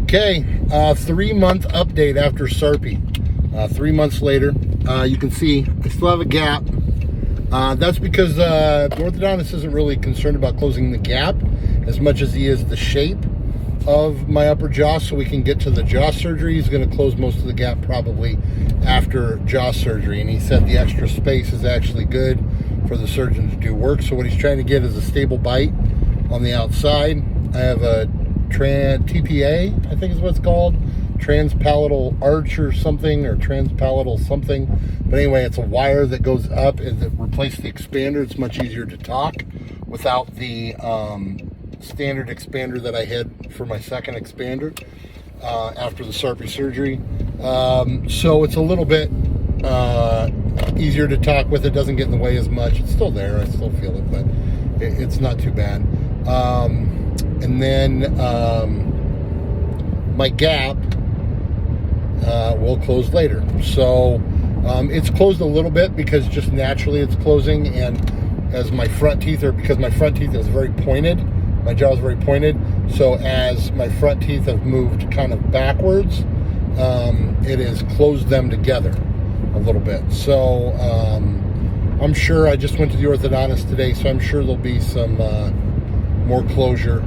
Okay, 3-month update after Sarpe. 3 months later, you can see I still have a gap. That's because the orthodontist isn't really concerned about closing the gap as much as he is the shape of my upper jaw, so we can get to the jaw surgery. He's going to close most of the gap probably after jaw surgery, and he said the extra space is actually good for the surgeon to do work. So what he's trying to get is a stable bite on the outside. I have a TPA, I think is what it's called, transpalatal arch or something, or transpalatal something. But anyway, it's a wire that goes up and that replaces the expander. It's much easier to talk without the standard expander that I had for my second expander after the Sarpe surgery. So it's a little bit easier to talk with. It doesn't get in the way as much. It's still there. I still feel it, but it's not too bad. And then my gap will close later. So it's closed a little bit because just naturally it's closing, and as my front teeth are, because my front teeth is very pointed, my jaw is very pointed, so as my front teeth have moved kind of backwards, it has closed them together a little bit. So I'm sure, I just went to the orthodontist today, so I'm sure there'll be some more closure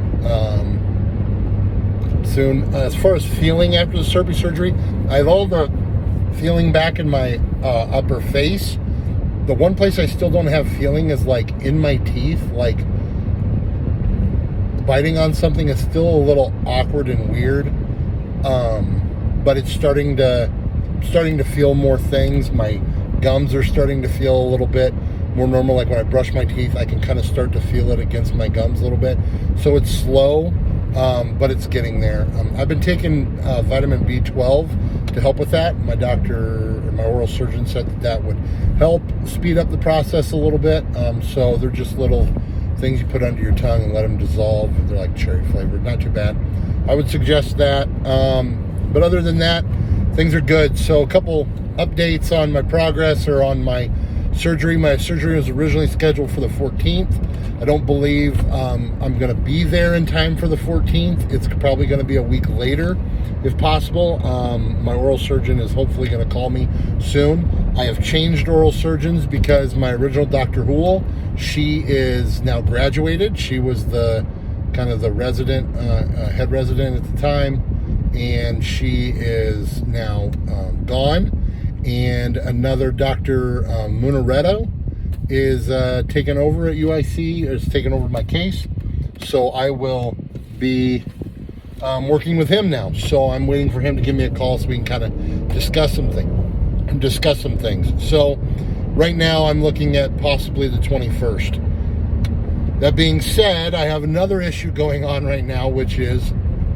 soon. As far as feeling after the Sarpe surgery, I have all the feeling back in my upper face. The one place I still don't have feeling is like in my teeth, like biting on something is still a little awkward and weird, but it's starting to feel more things. My gums are starting to feel a little bit more normal. Like when I brush my teeth, I can kind of start to feel it against my gums a little bit. So it's slow, but it's getting there. I've been taking vitamin B12 to help with that. My doctor, or my oral surgeon, said that would help speed up the process a little bit. So they're just little things you put under your tongue and let them dissolve. They're like cherry flavored, not too bad. I would suggest that. But other than that, things are good. So a couple updates on my progress, or on my surgery. My surgery was originally scheduled for the 14th. I don't believe I'm going to be there in time for the 14th. It's probably going to be a week later, if possible. My oral surgeon is hopefully going to call me soon. I have changed oral surgeons because my original Dr. Hool, she is now graduated. She was the kind of the resident, head resident at the time, and she is now gone. And another Dr. Munaretto is taking over at UIC, is taking over my case. So I will be working with him now. So I'm waiting for him to give me a call so we can kind of discuss some things. So right now I'm looking at possibly the 21st. That being said, I have another issue going on right now, which is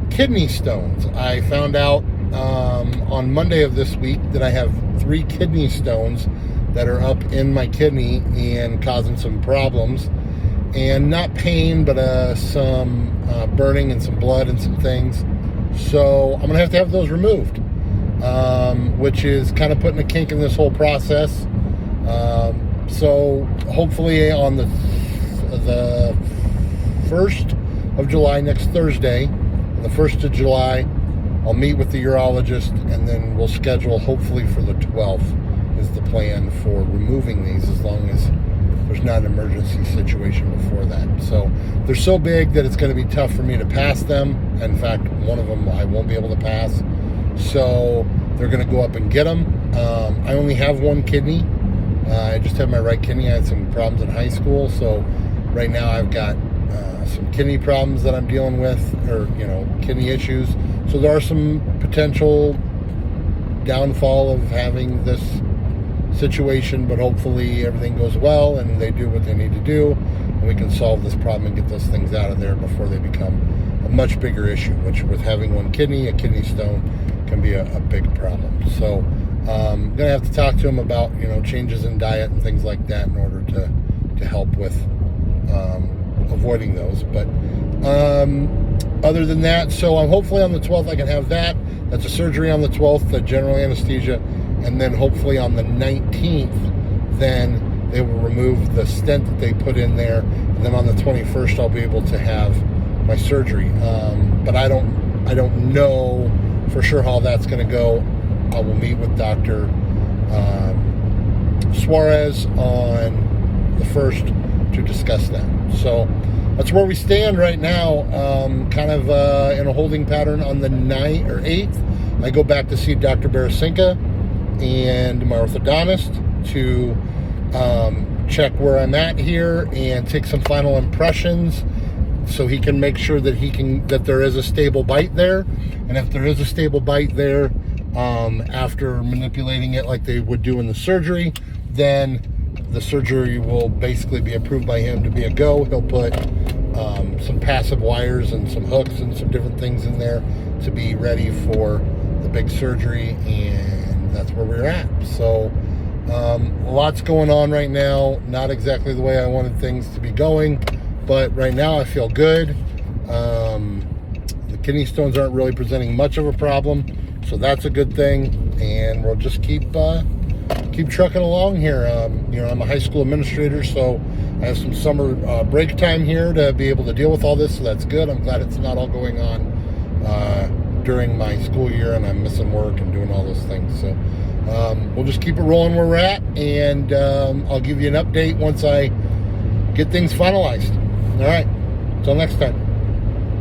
kidney stones. I found out on Monday of this week that I have 3 kidney stones that are up in my kidney and causing some problems, and not pain, but some burning and some blood and some things. So I'm gonna have to have those removed, which is kind of putting a kink in this whole process. So hopefully on the 1st of July, next Thursday, the 1st of July, I'll meet with the urologist, and then we'll schedule hopefully for the 12th is the plan for removing these, as long as there's not an emergency situation before that. So they're so big that it's going to be tough for me to pass them. In fact, one of them I won't be able to pass. So they're going to go up and get them. I only have one kidney. I just have my right kidney. I had some problems in high school. So right now I've got some kidney problems that I'm dealing with, or, kidney issues. So there are some potential downfall of having this situation, but hopefully everything goes well and they do what they need to do, and we can solve this problem and get those things out of there before they become a much bigger issue, which with having one kidney, a kidney stone can be a big problem. So I'm going to have to talk to him about, changes in diet and things like that in order to help with avoiding those. But other than that, so I'm hopefully on the 12th I can have that. That's a surgery on the 12th, the general anesthesia, and then hopefully on the 19th, then they will remove the stent that they put in there, and then on the 21st I'll be able to have my surgery. But I don't I don't know for sure how that's going to go. I will meet with Dr. Suarez on the 1st to discuss that. So that's where we stand right now, kind of in a holding pattern. On the 9th or 8th, I go back to see Dr. Barasinka and my orthodontist to check where I'm at here and take some final impressions, so he can make sure that there is a stable bite there. And if there is a stable bite there, after manipulating it like they would do in the surgery, then the surgery will basically be approved by him to be a go. He'll put some passive wires and some hooks and some different things in there to be ready for the big surgery, and that's where we're at. So lots going on right now. Not exactly the way I wanted things to be going, but right now I feel good. The kidney stones aren't really presenting much of a problem, so that's a good thing, and we'll just keep trucking along here. I'm a high school administrator, so I have some summer break time here to be able to deal with all this, so that's good. I'm glad it's not all going on during my school year and I'm missing work and doing all those things. So we'll just keep it rolling where we're at, and I'll give you an update once I get things finalized. All right, until next time.